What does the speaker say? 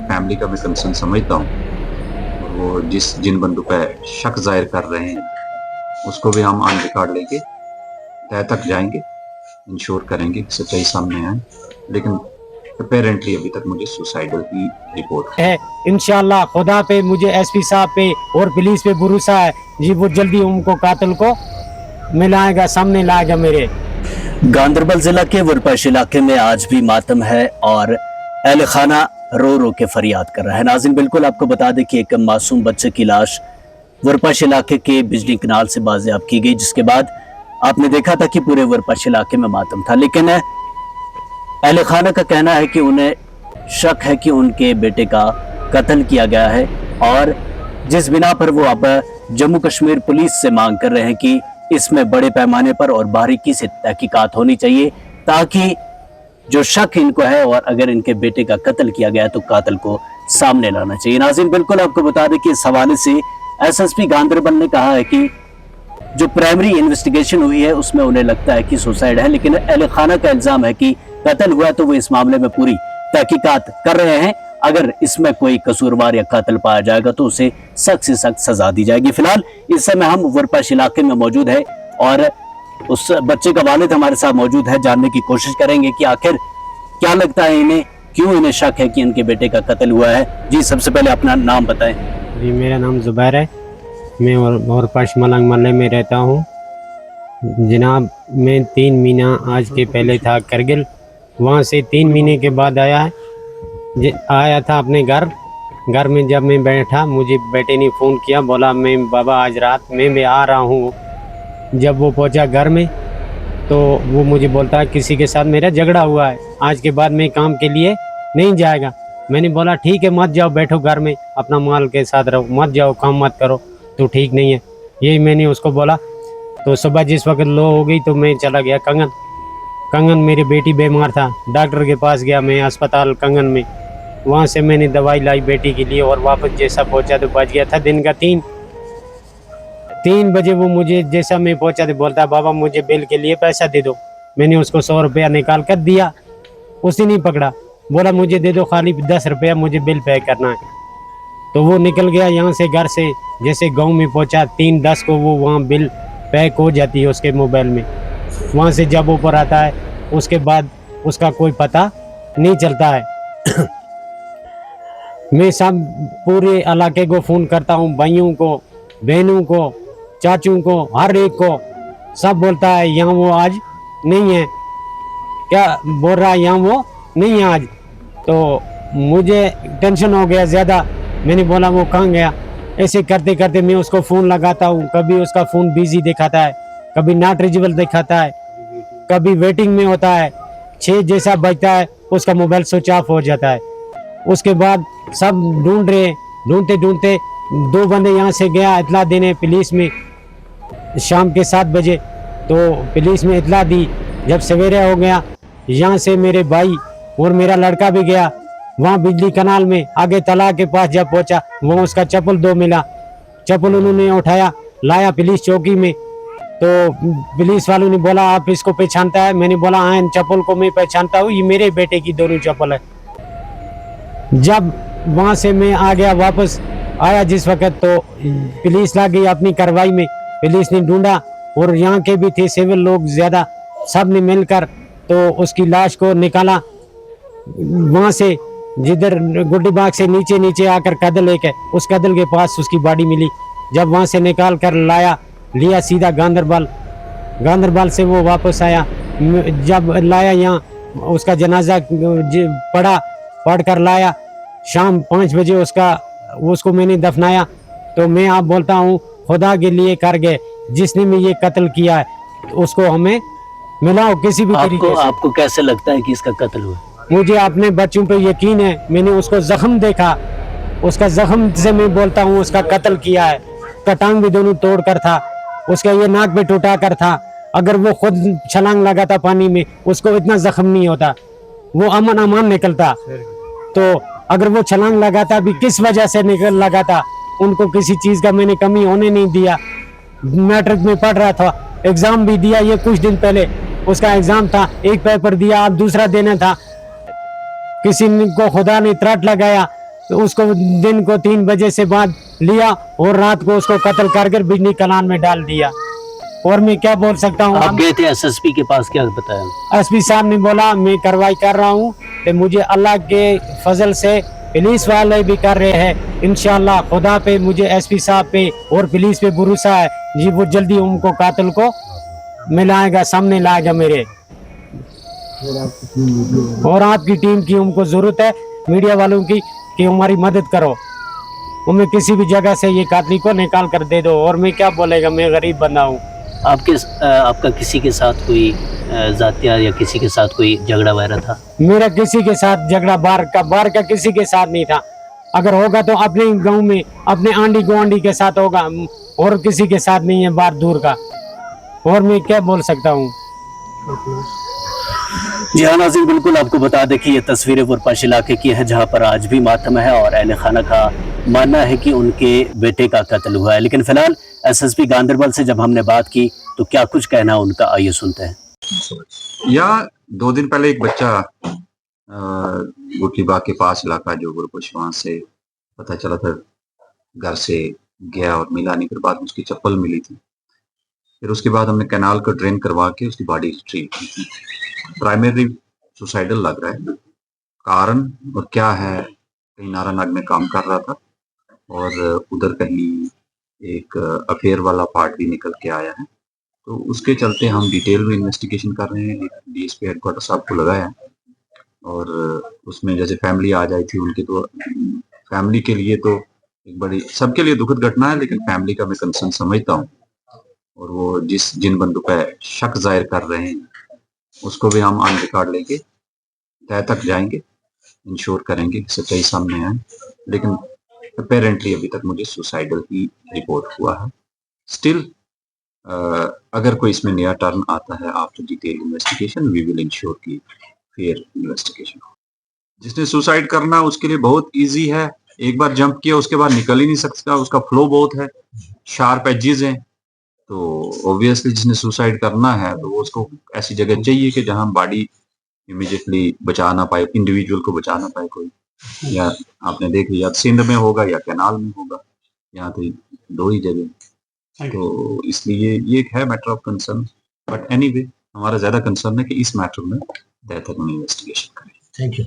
Family का मैं concern समझता हूँ। वो जिन बंदों पे शक जाहिर कर रहे हैं उसको भी हम ऑन रिकॉर्ड लेके तय तक जाएंगे, इंश्योर करेंगे कि सच्चाई सामने आए। लेकिन अपेरेंटली अभी तक मुझे सुसाइडल की रिपोर्ट है। इंशाल्लाह खुदा पे, मुझे एसपी साहब पे और पुलिस पे भरोसा है जी, वो जल्दी उनको कातिल को मिलाएगा, सामने लाएगा मेरे। गांदरबल जिला के वरपश इलाके में आज भी मातम है और अहले खाना रो रो के फरियाद कर रहा है। नाज़रीन, बिल्कुल आपको बता दें कि एक मासूम बच्चे की लाश वरपश इलाके के बिजली कनाल से बाजियाब की गई, जिसके बाद आपने देखा था कि पूरे वरपश इलाके में मातम था। लेकिन अहले खाना का कहना है कि उन्हें शक है कि उनके बेटे का कत्ल किया गया है और जिस बिना पर वो अब जम्मू कश्मीर पुलिस से मांग कर रहे हैं कि इसमें बड़े पैमाने पर और बारीकी से तहकीकात होनी चाहिए, ताकि जो शक इनको है और अगर इनके बेटे का कत्ल किया गया तो कातिल को सामने लाना चाहिए। नाज़रीन, बिल्कुल आपको बता दें कि इस हवाले से एसएसपी गांदरबल ने कहा है कि जो प्राइमरी इन्वेस्टिगेशन हुई है उसमें उन्हें लगता है कि सुसाइड है, लेकिन अहले खाना का इल्जाम है कि कत्ल हुआ तो वो इस मामले में पूरी तहकीकात कर रहे हैं। अगर इसमें कोई कसूरवार या कातिल पाया जाएगा तो उसे सख्त से सख्त सजा दी जाएगी। फिलहाल इस समय हम वरपश इलाके में मौजूद है और उस बच्चे का वालिद हमारे साथ मौजूद है। जानने की कोशिश करेंगे कि आखिर क्या लगता है इन्हें, क्यों इन्हें शक है कि इनके बेटे का कत्ल हुआ है। जी, सबसे पहले अपना नाम बताएं। जी, मेरा नाम जुबैर है, मैं वरपश मलंग महल्ले में रहता हूँ जनाब। मैं 3 महीना आज के पहले था करगिल, वहाँ से 3 महीने के बाद आया था अपने घर में। जब मैं बैठा, मुझे बेटे ने फ़ोन किया, बोला मैं बाबा आज रात में भी आ रहा हूँ। जब वो पहुँचा घर में तो वो मुझे बोलता है किसी के साथ मेरा झगड़ा हुआ है, आज के बाद मैं काम के लिए नहीं जाएगा। मैंने बोला ठीक है, मत जाओ, बैठो घर में, अपना माल के साथ रहो, मत जाओ, काम मत करो, तो ठीक नहीं है, यही मैंने उसको बोला। तो सुबह जिस वक्त लो हो गई तो मैं चला गया कंगन। मेरी बेटी बीमार था, डॉक्टर के पास गया मैं अस्पताल कंगन में। वहाँ से मैंने दवाई लाई बेटी के लिए और वापस जैसा पहुँचा तो बच गया था दिन का 3 बजे। वो मुझे जैसा मैं पहुँचा तो बोलता बाबा मुझे बिल के लिए पैसा दे दो। मैंने उसको 100 रुपया निकाल कर दिया, उसे नहीं पकड़ा, बोला मुझे दे दो खाली 10 रुपया, मुझे बिल पे करना है। तो वो निकल गया यहाँ से, घर से जैसे गांव में पहुँचा 3:10 को वो वहाँ बिल पैक हो जाती है उसके मोबाइल में। वहाँ से जब ऊपर आता है उसके बाद उसका कोई पता नहीं चलता है। मैं सब पूरे इलाके को फ़ोन करता हूँ, भाइयों को, बहनों को, चाचू को, हर एक को, सब बोलता है यहाँ वो आज नहीं है, क्या बोल रहा है यहाँ वो नहीं है आज। तो मुझे टेंशन हो गया ज़्यादा, मैंने बोला वो कहाँ गया। ऐसे करते करते मैं उसको फ़ोन लगाता हूँ, कभी उसका फ़ोन बिजी दिखाता है, कभी नॉट रीचेबल दिखाता है, कभी वेटिंग में होता है। 6 जैसा बजता है उसका मोबाइल स्विच ऑफ हो जाता है। उसके बाद सब ढूंढ रहे, ढूंढते ढूंढते 2 बंदे यहाँ से गया इतला देने पुलिस में शाम के 7 बजे। तो पुलिस में इतला दी, जब सवेरे हो गया यहाँ से मेरे भाई और मेरा लड़का भी गया वहाँ बिजली कनाल में आगे तालाब के पास। जब पहुँचा वहाँ उसका चप्पल 2 मिला, चप्पल उन्होंने उठाया लाया पुलिस चौकी में। तो पुलिस वालों ने बोला आप इसको पहचानता है? मैंने बोला हाँ, इन चप्पल को मैं पहचानता हूँ, ये मेरे बेटे की दोनों चप्पल है। जब वहाँ से मैं आ गया, वापस आया जिस वक्त, तो पुलिस लग गई अपनी कार्रवाई में। पुलिस ने ढूंढा और यहाँ के भी थे सिविल लोग ज़्यादा, सब ने मिलकर तो उसकी लाश को निकाला वहाँ से, जिधर गुड्डी बाग से नीचे आकर कदल एक है, उस कदल के पास उसकी बॉडी मिली। जब वहाँ से निकाल कर लिया सीधा गांदरबल से वो वापस आया। जब लाया यहाँ उसका जनाजा पढ़ कर लाया, शाम 5 बजे उसको मैंने दफनाया। तो मैं आप बोलता हूँ खुदा के लिए कर गए, जिसने भी ये कत्ल किया है तो उसको हमें मिलाओ किसी भी तरीके से। आपको कैसे लगता है कि इसका कत्ल हुआ? मुझे अपने बच्चों पे यकीन है, मैंने उसको जख्म देखा, उसका जख्म से मैं बोलता हूँ उसका कत्ल किया है। उसका टांग भी दोनों तोड़ कर था, उसका ये नाक पे टूटा कर था। अगर वो खुद छलांग लगाता पानी में उसको इतना जख्म नहीं होता, वो अमन निकलता। तो अगर वो छलांग लगाता भी किस वजह से निकल लगा था, उनको किसी चीज का मैंने कमी होने नहीं दिया। मैट्रिक में पढ़ रहा था, एग्जाम भी दिया, ये कुछ दिन पहले उसका एग्जाम था, एक पेपर दिया, अब दूसरा देना था। किसी को खुदा ने त्रट लगाया तो उसको दिन को 3 बजे से बाद लिया और रात को उसको कत्ल करके बिजली कलान में डाल दिया। और मैं क्या बोल सकता हूँ। आप गए थे एसएसपी के पास, क्या बताया? एसपी साहब ने बोला मैं कार्रवाई कर रहा हूँ, तो मुझे अल्लाह के फजल से पुलिस वाले भी कर रहे हैं। इंशाल्लाह खुदा पे, मुझे एसपी साहब पे और पुलिस पे भरोसा है जी, वो जल्दी उनको कातिल को मिलाएगा, सामने लाएगा मेरे। और आपकी टीम की उनको जरूरत है, मीडिया वालों की, कि हमारी मदद करो, हमें किसी भी जगह से ये कातिल को निकाल कर दे दो। और मैं क्या बोलेगा, मैं गरीब बंदा हूँ। आपका किसी के साथ कोई जातिया या किसी के साथ कोई झगड़ा वगैरह था? मेरा किसी के साथ झगड़ा बार का किसी के साथ नहीं था। अगर होगा तो अपने गांव में, अपने आंडी गुआंडी के साथ होगा, और किसी के साथ नहीं है बाहर दूर का। और मैं क्या बोल सकता हूँ। जी हाँ नाज़रीन, बिल्कुल आपको बता दें कि ये तस्वीरें वुरपाश इलाके की है, जहाँ पर आज भी मातम है और अहले खाना का मानना है कि उनके बेटे का कत्ल हुआ है। लेकिन फिलहाल एसएसपी गांधरबल से जब हमने बात की तो क्या कुछ कहना उनका, आइए सुनते हैं। या 2 दिन पहले एक बच्चा गुटलीबाग के पास इलाका जो वुरपाश, वहां से पता चला था, घर से गया और मिला नहीं, फिर बाद में उसकी चप्पल मिली थी। फिर उसके बाद हमने कैनाल को ड्रेन करवा के उसकी बॉडी रिट्रीव की थी। प्राइमरी सुसाइडल लग रहा है। कारण और क्या है, कहीं नारानाग में काम कर रहा था और उधर कहीं एक अफेयर वाला पार्ट भी निकल के आया है, तो उसके चलते हम डिटेल में इन्वेस्टिगेशन कर रहे हैं। डीएसपी हेडक्वार्टर साहब को लगाया है और उसमें जैसे फैमिली आ जाई थी उनकी, तो फैमिली के लिए तो एक बड़ी, सबके लिए दुखद घटना है, लेकिन फैमिली का मैं कंसर्न समझता हूँ। और वो जिन बंदों पर शक जाहिर कर रहे हैं उसको भी हम ऑन रिकॉर्ड लेके तय तक जाएंगे, इंश्योर करेंगे कि सच्चाई सामने आए। लेकिन अपेरेंटली अभी तक मुझे सुसाइडल ही रिपोर्ट हुआ है। स्टिल अगर कोई इसमें नया टर्न आता है after detail investigation, we will ensure की फेयर इन्वेस्टिगेशन। जिसने सुसाइड करना उसके लिए बहुत इजी है, एक बार जंप किया उसके बाद निकल ही नहीं सकता, उसका फ्लो बहुत है, शार्प एजेस हैं। तो ऑब्वियसली जिसने सुसाइड करना है तो वो उसको ऐसी जगह चाहिए कि जहां बॉडी इमीडिएटली बचा ना पाए, इंडिविजुअल को बचा ना पाए कोई। या आपने देख लिया सिंध में होगा या कैनाल में होगा, यहाँ तो 2 ही जगह। तो इसलिए ये एक है matter of concern, but anyway हमारा ज्यादा कंसर्न है कि इस मैटर में तय तक हम इन्वेस्टिगेशन करें। Thank you.